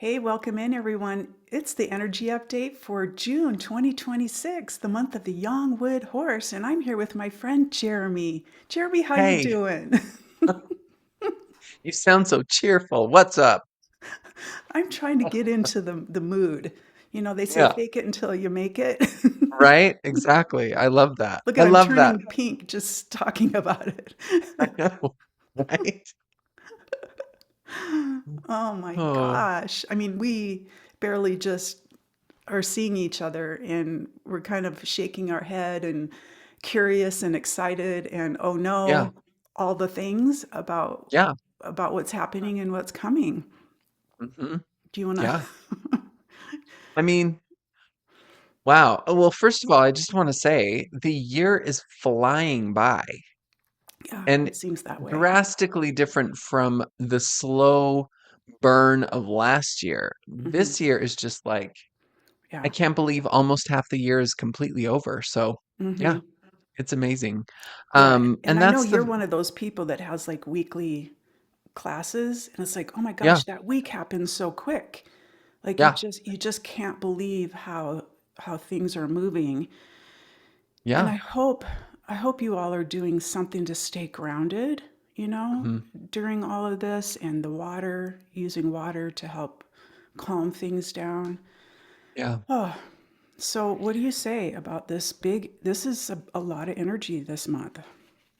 Hey, welcome in everyone. It's the energy update for June 2026, the month of the Young-Wood horse, and I'm here with my friend Jeremy. Jeremy, how you Hey, doing? you sound so cheerful. What's up? I'm trying to get into the mood. You know, they say Yeah, fake it until you make it. right? Exactly. I love that. Look I at I'm love that. turning pink just talking about it. I know, right? Oh my Oh, gosh. I mean, we barely just are seeing each other and we're kind of shaking our head and curious and excited and oh yeah, no, all the things yeah, about what's happening and what's coming. hmm Do you want to? yeah. I mean, wow. Well, first of all, I just want to say the year is flying by Yeah, and it seems that way. drastically different from the slow burn of last year. Hmm. This year is just like, I Yeah. can't believe almost half the year is completely over. So, yeah. Hmm. It's amazing. Yeah. And And I know that's you're the one of those people that has like weekly classes and it's like, oh my yeah, gosh, that week happened so quick. Like yeah, you just can't believe how things are moving. And yeah. I hope you all are doing something to stay grounded, you know, Mhm. during all of this and the water, using water to help calm things down. Yeah. Oh, so what do you say about this is a lot of energy this month.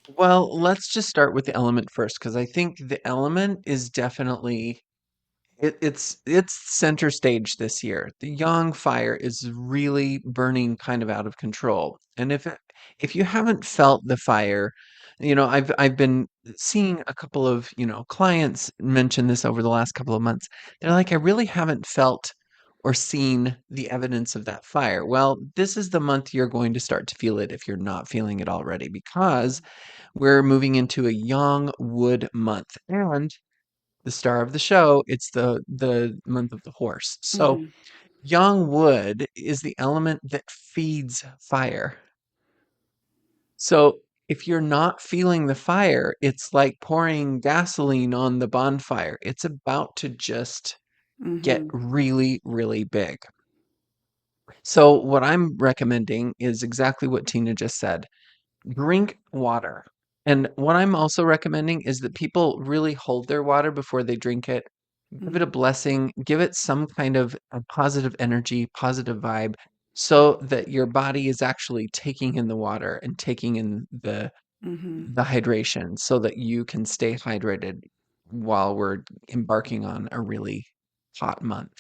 Well, let's just start with the element first, because I think the element is definitely it's center stage this year. The Yang fire is really burning kind of out of control. And if you haven't felt the fire, I've been seeing a couple of, clients mention this over the last couple of months. They're like, I really haven't felt or seen the evidence of that fire. Well, this is the month you're going to start to feel it if you're not feeling it already, because we're moving into a Yang wood month. And the star of the show, it's the month of the horse. So Hmm. young wood is the element that feeds fire. So if you're not feeling the fire, it's like pouring gasoline on the bonfire. It's about to just get Hmm. really, really big. So what I'm recommending is exactly what Tina just said. Drink water. And what I'm also recommending is that people really hold their water before they drink it. Give it a blessing, give it some kind of a positive energy, positive vibe, so that your body is actually taking in the water and taking in Hmm. the hydration so that you can stay hydrated while we're embarking on a really hot month.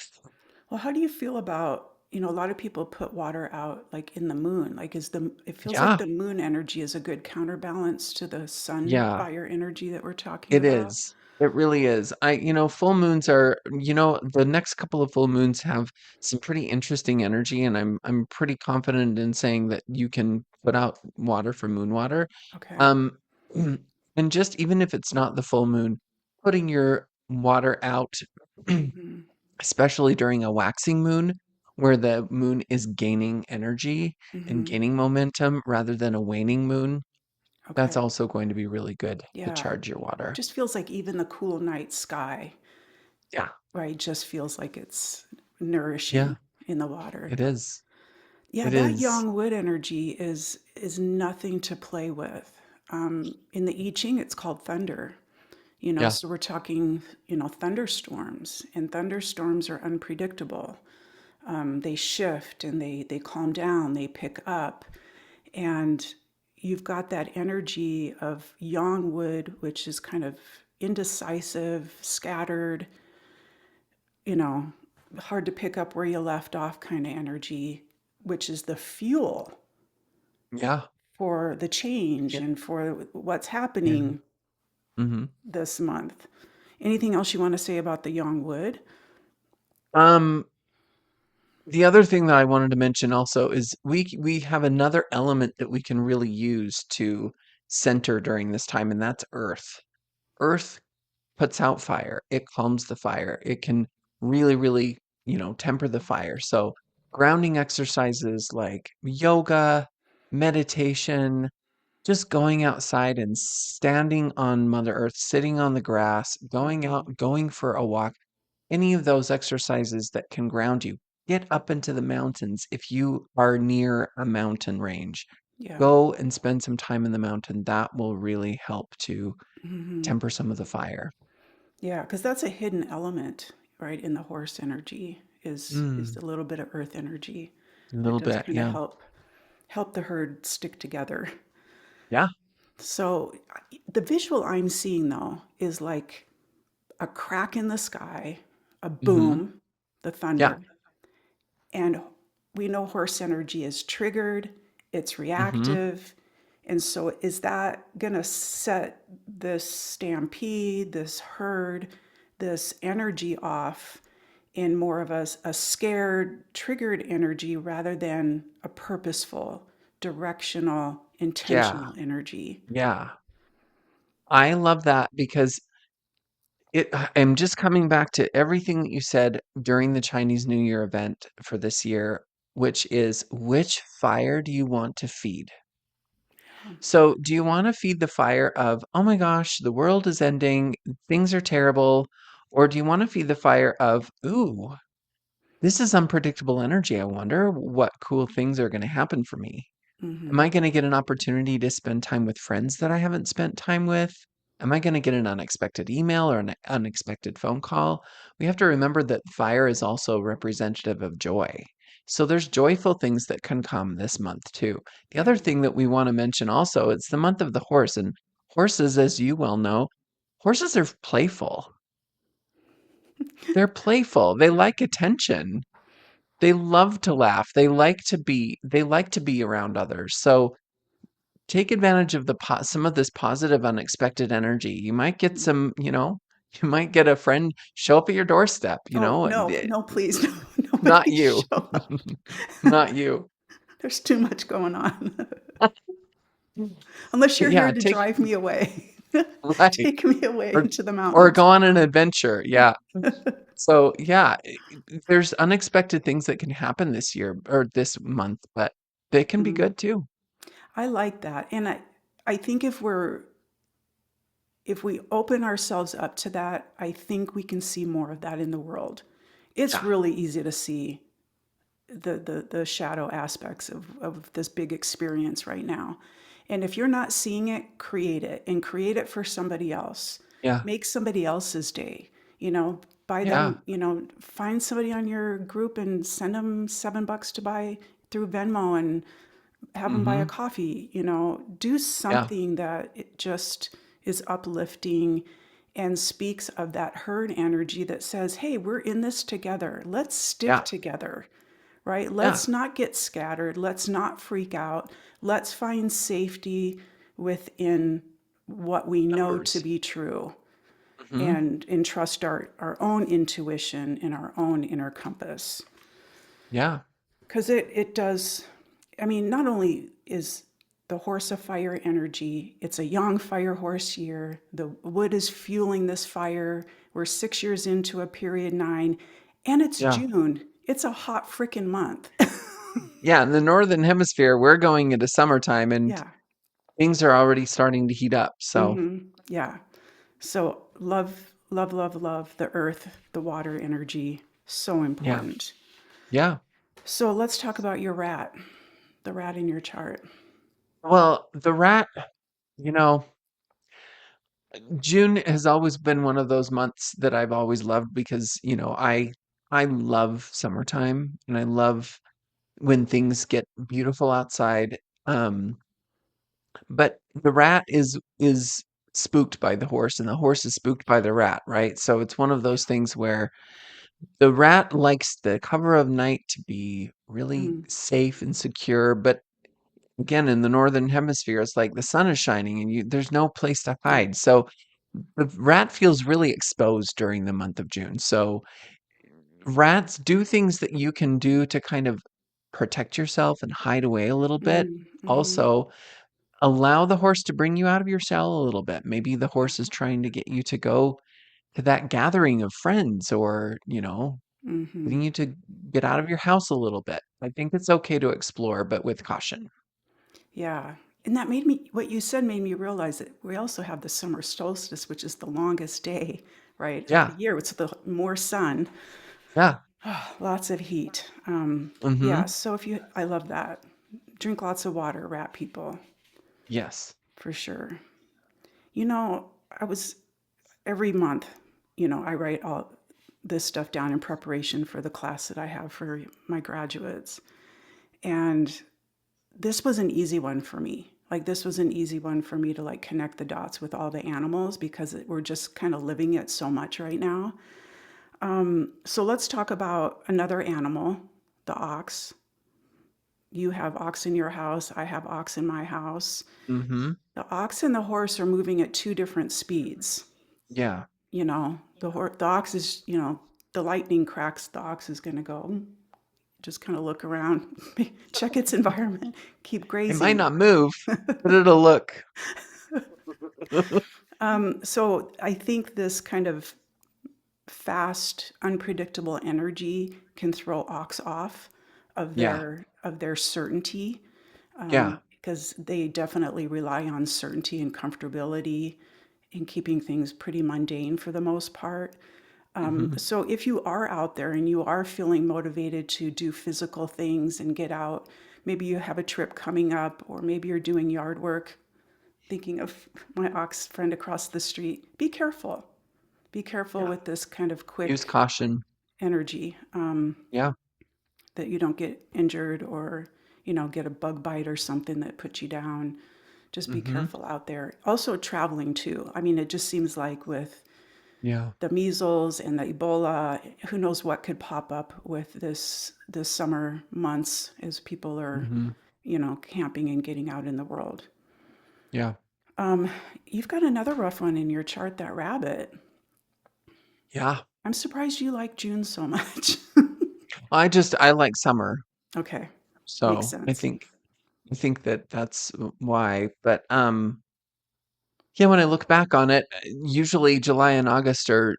Well, how do you feel about, you know, a lot of people put water out like in the moon. Like it feels like Yeah, the moon energy is a good counterbalance to the sun yeah. fire energy that we're talking It about. is. It really is. Full moons are, the next couple of full moons have some pretty interesting energy, and I'm pretty confident in saying that you can put out water from moon water. Okay. Um, and just even if it's not the full moon, putting your water out, Hmm. especially during a waxing moon, where the moon is gaining energy and Hmm. gaining momentum rather than a waning moon, that's Okay. also going to be really good to Yeah. charge your water. Just feels like even the cool night sky, Yeah. right, just feels like it's Yeah. nourishing in the water. It is. Yeah, It that is. yang wood energy is nothing to play with. In the I Ching, it's called thunder. You know, Yeah. so we're talking, you know, thunderstorms, and thunderstorms are unpredictable. They shift and they calm down, they pick up, and you've got that energy of yang wood, which is kind of indecisive, scattered, you know, hard to pick up where you left off kind of energy, which is the fuel Yeah. for the change Yeah. and for what's Yeah. happening hmm this month. Anything else you want to say about the yang wood? Um, the other thing that I wanted to mention also is we have another element that we can really use to center during this time, and that's earth. Earth puts out fire. It calms the fire. It can really, really, temper the fire. So grounding exercises like yoga, meditation, just going outside and standing on Mother Earth, sitting on the grass, going Hmm. out, going for a walk. any of those exercises that can ground you. Get up into the mountains if you are near a mountain range. Yeah. Go and spend some time in the mountain. That will really help to Hmm. temper some of the fire. Yeah, because that's a hidden element, right, in the horse energy is Mm, a little bit of earth energy a that little does bit, kind of yeah. help the herd stick together. Yeah. So the visual I'm seeing though is like a crack in the sky, a Hmm. boom, the Yeah. thunder, and we know horse energy is triggered, it's Hmm. reactive. And so, is that going to set this stampede, this herd, this energy off in more of a scared, triggered energy rather than a purposeful, directional, Yeah. intentional energy? Yeah. I love that because I'm just coming back to everything that you said during the Chinese New Year event for this year, which is which fire do you want to feed? So, do you want to feed the fire of, oh my gosh, the world is ending, things are terrible? Or do you want to feed the fire of, ooh, this is unpredictable energy. I wonder what cool things are going to happen for me. Am Mm-hmm. I going to get an opportunity to spend time with friends that I haven't spent time with? Am I going to get an unexpected email or an unexpected phone call? We have to remember that fire is also representative of joy. So there's joyful things that can come this month too. The Yeah. other thing that we want to mention also, it's the month of the horse, and horses, as you well know, horses are playful. They're playful. They like attention. They love to laugh. They like to be around others. So take advantage of some of this positive unexpected energy. You might get some, you might get a friend show up at your doorstep, Oh, no, no, please, no, not nobody you. show up. Not you. There's too much going on. Unless you're here Yeah, to take drive me away, right. take me away Or into the or mountains. go on an adventure. Yeah. So, yeah, there's unexpected things that can happen this year or this month, but they can be Mhm. good too. I like that. And I think if we open ourselves up to that, I think we can see more of that in the world. It's Yeah. really easy to see the shadow aspects of this big experience right now. And if you're not seeing it, create it and create it for somebody else. Yeah. Make somebody else's day. You know, buy Yeah. them, find somebody on your group and send them $7 to buy through Venmo and have them buy a Mhm. coffee. Do Yeah. something that it just is uplifting and speaks of that herd energy that says, hey, we're in this together. Let's stick Yeah. together, right? Yeah. Let's not get scattered. Let's not freak out. Let's find safety within what we know to Numbers. be true Mhm. and entrust our own intuition and our own inner compass. Yeah. Because it does, I mean, not only is the horse of fire energy, it's a young fire horse year. The wood is fueling this fire. We're 6 years into a period nine, and it's Yeah. June. It's a hot freaking month. Yeah, in the northern hemisphere, we're going into summertime and Yeah. things are already starting to heat up. So, Yeah. So love, love, love, love the earth, the water energy. So yeah. important. Yeah. So let's talk about your rat, the rat in your chart. Well, the rat, you know, June has always been one of those months that I've always loved because, I love summertime and I love when things get beautiful outside. Um, but the rat is spooked by the horse and the horse is spooked by the rat, right? So it's one of those things where the rat likes the cover of night to be really Mm, safe and secure, but again, in the northern hemisphere, it's like the sun is shining and there's no place to yeah. hide. So the rat feels really exposed during the month of June. So rats do things that you can do to kind of protect yourself and hide away a little bit. Mm, mm-hmm. Also, allow the horse to bring you out of your shell a little bit. Maybe the horse is trying to get you to go to that gathering of friends or, Mm-hmm. getting you to get out of your house a little bit. I think it's okay to explore, but with caution. Yeah. And what you said made me realize that we also have the summer solstice, which is the longest day, right, of the Yeah. year. It's the more sun, Yeah. lots of heat. Yeah, Mm-hmm. so I love that. Drink lots of water, rat people, Yes. for sure. You know, I was every month, I write all this stuff down in preparation for the class that I have for my graduates. And this was an easy one for me. Like this was an easy one for me to like connect the dots with all the animals because we're just kind of living it so much right now. So let's talk about another animal, the ox. You have ox in your house, I have ox in my house. Mm-hmm. The ox and the horse are moving at two different speeds. Yeah. The ox is, the lightning cracks, the ox is going to go, just kind of look around, check its environment, keep It might grazing. not move, but it'll look. So I think this kind of fast, unpredictable energy can throw ox off Yeah. of their certainty, Yeah. because they definitely rely on certainty and comfortability in keeping things pretty mundane for the most part. Mm-hmm. So if you are out there and you are feeling motivated to do physical things and get out, maybe you have a trip coming up, or maybe you're doing yard work, thinking of my ox friend across the street, be careful. Be careful Yeah. with this kind of Use quick caution. energy, Yeah. that you don't get injured or, get a bug bite or something that puts you down. Just be Mm-hmm. careful out there. Also, traveling too. I mean, it just seems like with Yeah. the measles and the Ebola, who knows what could pop up with this summer months as people are, Mm-hmm. camping and getting out in the world. Yeah. You've got another rough one in your chart, that rabbit. Yeah. I'm surprised you like June so much. I like summer, Okay, makes so sense. I think that that's why. But yeah, when I look back on it, usually July and August are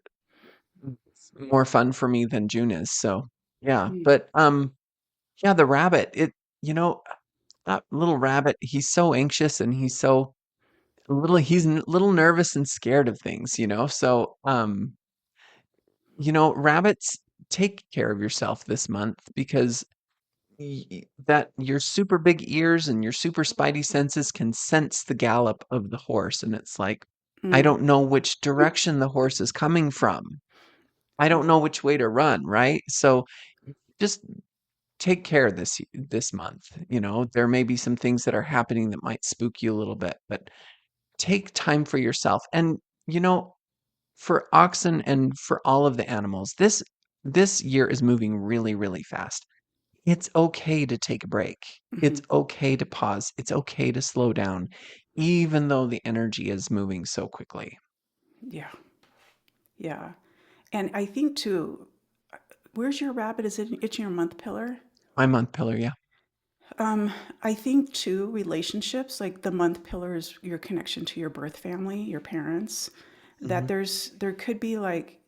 more fun for me than June is. So yeah, Mm, but yeah, the rabbit, you know, that little rabbit, he's so anxious and he's a little nervous and scared of things, you know. So rabbits, take care of yourself this month because that your super big ears and your super spidey senses can sense the gallop of the horse, and it's like, I mm, don't know which direction the horse is coming from. I don't know which way to run, right? So just take care this month. There may be some things that are happening that might spook you a little bit, but take time for yourself. And you know, for oxen and for all of the animals, this year is moving really, really fast. It's okay to take a break. mhm. It's okay to pause. It's okay to slow down, even though the energy is moving so quickly. Yeah, yeah. And I think too, where's your rabbit? Is it itching your month pillar? My month pillar, yeah. Um, I think too, relationships, like the month pillar is your connection to your birth family, your parents, that Hmm. there could be like,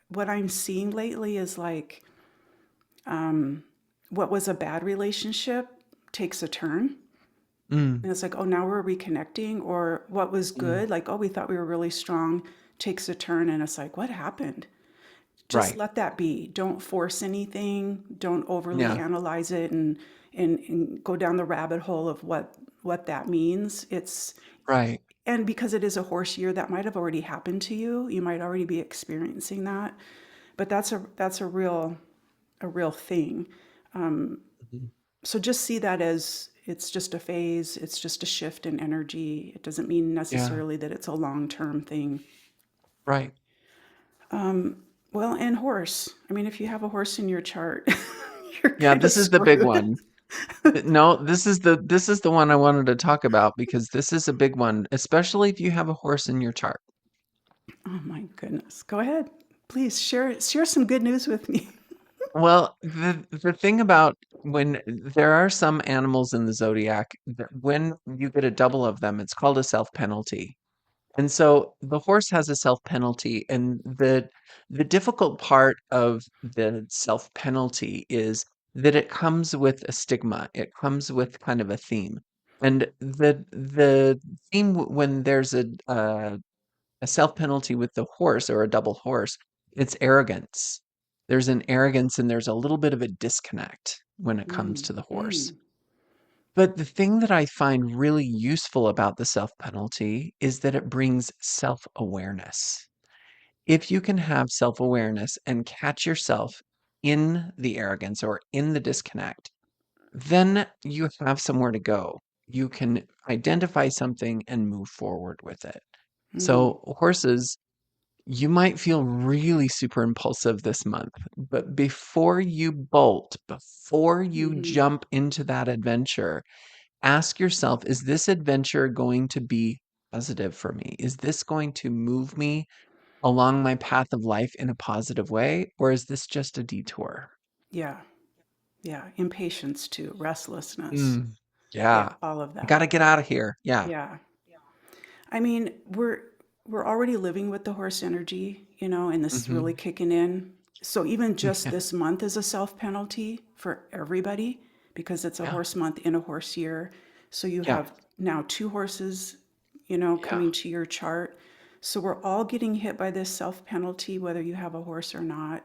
what I'm seeing lately is like, what was a bad relationship takes a turn. Mm, And it's like, oh, now we're reconnecting. Or what was mm, good, like, oh, we thought we were really strong, takes a turn. And it's like, what happened? Just right. let that be. Don't force anything. Don't overly Yeah. analyze it and go down the rabbit hole of what that means. Right. And because it is a horse year, that might have already happened to you. You might already be experiencing that. But that's a real thing. Mhm. So just see that as it's just a phase, it's just a shift in energy. It doesn't mean Yeah. necessarily that it's a long-term thing. Right. Well, and horse. I mean, if you have a horse in your chart, you're Yeah, kind of this is the big screwed. one. No, this is the one I wanted to talk about because this is a big one, especially if you have a horse in your chart. Oh my goodness. Go ahead. Please share some good news with me. Well, the thing about when there are some animals in the zodiac that when you get a double of them, it's called a self penalty. And so the horse has a self penalty, and the difficult part of the self penalty is that it comes with a stigma. It comes with kind of a theme. And the theme when there's a a self penalty with the horse or a double horse, it's arrogance. There's an arrogance and there's a little bit of a disconnect when it comes Mm, to the horse. mm, But the thing that I find really useful about the self penalty is that it brings self awareness. If you can have self awareness and catch yourself in the arrogance or in the disconnect, then you have somewhere to go. You can identify something and move forward with it. mm, So, horses, you might feel really super impulsive this month, but before you bolt, before you mm, jump into that adventure, ask yourself, is this adventure going to be positive for me? Is this going to move me along my path of life in a positive way, or is this just a detour? yeah, yeah. Impatience too, restlessness. Mm, Yeah, yeah. all of I got to that. get out of here. Yeah. Yeah. I mean, we're already living with the horse energy, and this is really Hmm. kicking in. So even just Yeah. this month is a self penalty for everybody because it's a Yeah. horse month in a horse year. So you Yeah. have now two horses, Yeah. coming to your chart. So we're all getting hit by this self penalty, whether you have a horse or not.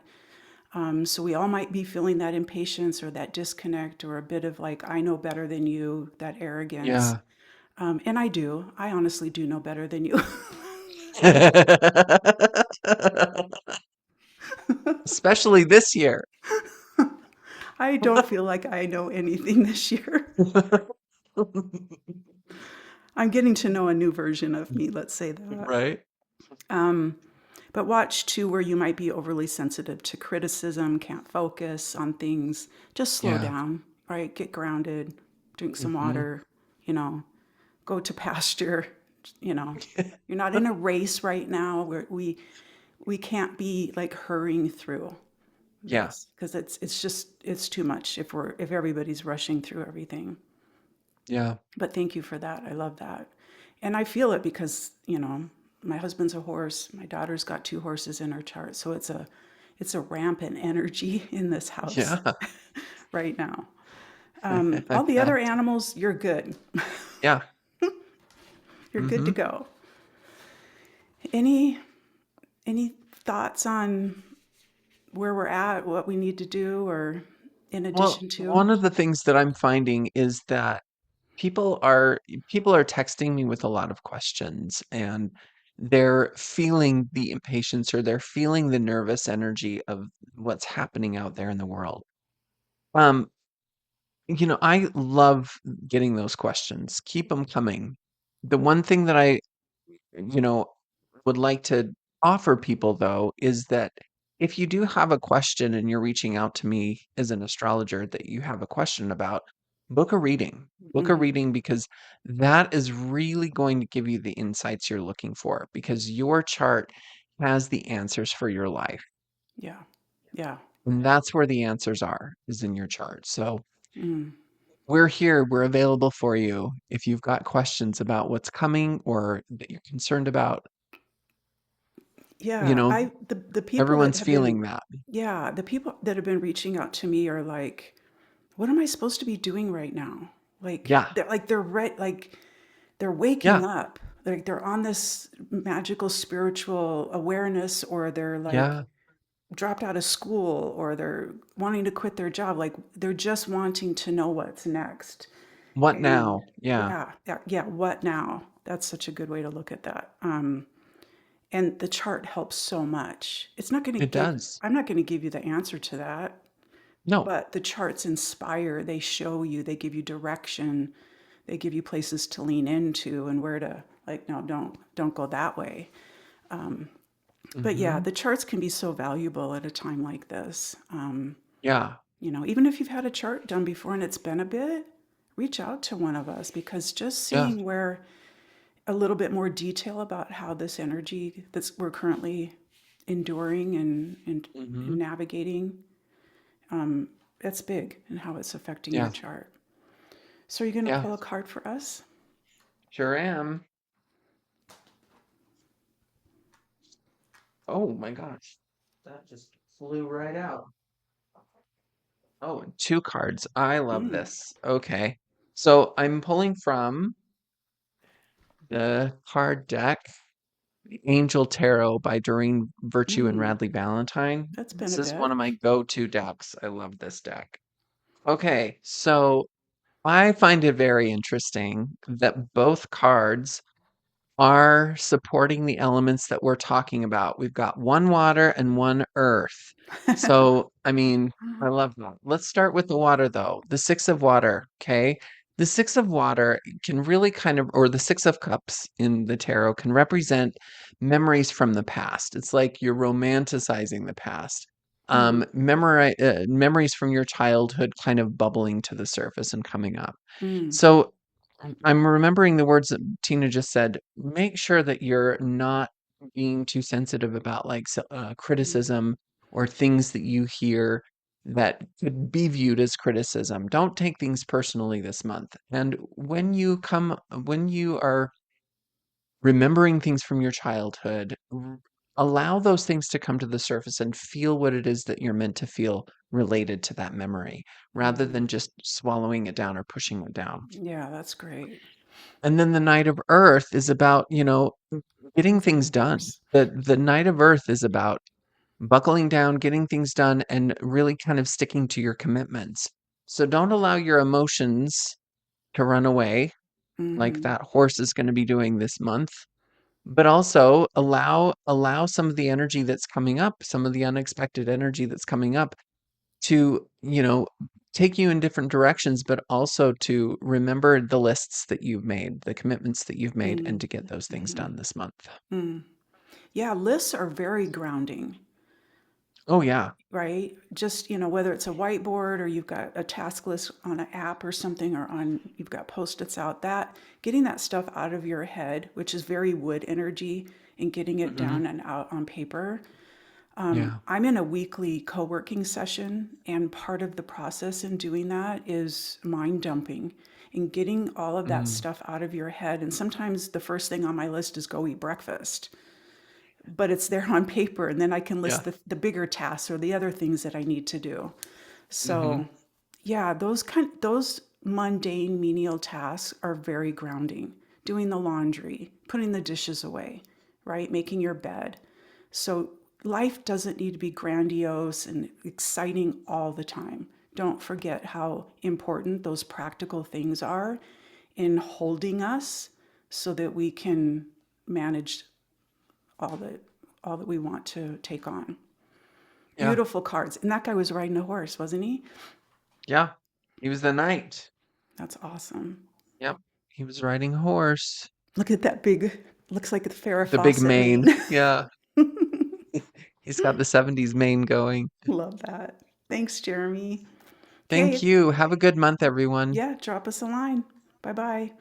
So we all might be feeling that impatience or that disconnect or a bit of like, I know better than you, that arrogance. Yeah. And I do. I honestly do know better than you. Especially this year. I don't feel like I know anything this year. I'm getting to know a new version of me, let's say that. Right? Um, but watch too where you might be overly sensitive to criticism, can't focus on things. Just slow Yeah. down, right? Get grounded, drink some Hmm. water, you know, go to pasture, you know. You're not in a race right now where we can't be like hurrying through Yeah. this because it's too much if everybody's rushing through everything. Yeah. But thank you for that. I love that. And I feel it because, my husband's a horse, my daughter's got two horses in her chart, so it's a rampant energy in this house Yeah. right now. I All the other bet. animals, you're good. Yeah. You're good to Hmm. go. Any thoughts on where we're at, what we need to do, or in Well, addition to? one of the things that I'm finding is that people are people are texting me with a lot of questions and they're feeling the impatience or they're feeling the nervous energy of what's happening out there in the world. Um, I love getting those questions. Keep them coming. The one thing that I you know, would like to offer people though is that if you do have a question and you're reaching out to me as an astrologer that you have a question about, book a reading. Book a Mhm. reading because that is really going to give you the insights you're looking for because your chart has the answers for your life. Yeah. Yeah. And that's where the answers are, is in your chart. So Mm. we're here, we're available for you. If you've got questions about what's coming or that you're concerned about, you Yeah, know, the people that everyone's have been feeling that. yeah, the people that have been reaching out to me are like, what am I supposed to be doing right now? Like Yeah. they're waking Yeah. up. Like they're on this magical spiritual awareness or they're like Yeah. dropped out of school or they're wanting to quit their job. Like they're just wanting to know what's next. What And now? Yeah. yeah, yeah, yeah, what now? That's such a good way to look at that. And the chart helps so much. It does. I'm not going to give you the answer to that, No. but the charts inspire, they show you, they give you direction, they give you places to lean into and where to, like, no, don't go that way. But yeah, Hmm. the charts can be so valuable at a time like this. Yeah. Even if you've had a chart done before and it's been a bit, reach out to one of us because just Yeah. seeing where a little bit more detail about how this energy that's we're currently enduring and Hmm. navigating, that's big and how it's affecting your Yeah. chart. So, are you going to Yeah. pull a card for us? Sure am. Oh my gosh. That just flew right out. Oh, and two cards. I love Mm, this. Okay. So I'm pulling from the card deck. Angel Tarot by Doreen Virtue and Mm, Radley Valentine. that's been This a is one bit. of my go-to decks. I love this deck. Okay, so I find it very interesting that both cards are supporting the elements that we're talking about. We've got one water and one earth. So, I mean, I love that. Let's start with the water though. The six of water, okay? The six of water can really kind of, or the six of cups in the tarot can represent memories from the past. It's like you're romanticizing the past. Mm, Memories from your childhood kind of bubbling to the surface and coming up. mm, So I'm remembering the words that Tina just said. Make sure that you're not being too sensitive about like mm, criticism or things that you hear that could be viewed as criticism. Don't take things personally this month. And when you are remembering things from your childhood, allow those things to come to the surface and feel what it is that you're meant to feel related to that memory rather mm. than just swallowing it down or pushing it down. Yeah, that's great. And then the Knight of Earth is about, getting That's a things good done. horse. The Knight of Earth is about buckling down, getting things done, and really kind of sticking to your commitments. So don't allow your emotions to run away like Hmm. that horse is going to be doing this month. But also allow some of the energy that's coming up, some of the unexpected energy that's coming up to, take you in different directions, but also to remember the lists that you've made, the commitments that you've made, and Mm, to get those things hmm. done this month. Mm. Yeah, lists are very grounding, Oh, yeah. right? Just, whether it's a whiteboard or you've got a task list on an app or something, or you've got post-its out, that getting that stuff out of your head, which is very wood energy, and getting it Hmm. down and out on paper. Yeah. I'm in a weekly co-working session, and part of the process in doing that is mind dumping and getting all of that Mm, stuff out of your head. And sometimes the first thing on my list is go eat breakfast, but it's there on paper, and then I can list yeah. the bigger tasks or the other things that I need to do. Hmm. So, yeah, those mundane menial tasks are very grounding. Doing the laundry, putting the dishes away, right? Making your bed. So, life doesn't need to be grandiose and exciting all the time. Don't forget how important those practical things are in holding us so that we can manage all that all that we want to take on. Yeah. Beautiful cards. And that guy was riding a horse, wasn't he? Yeah. He was the knight. That's awesome. Yep. He was riding a horse. Look at that big, looks like the Farrah The big Fawcett mane. mane. Yeah. He's got the 70s mane going. Love that. Thanks, Jeremy. Thank Okay, you. Have a good month, everyone. yeah, drop us a line. Bye bye.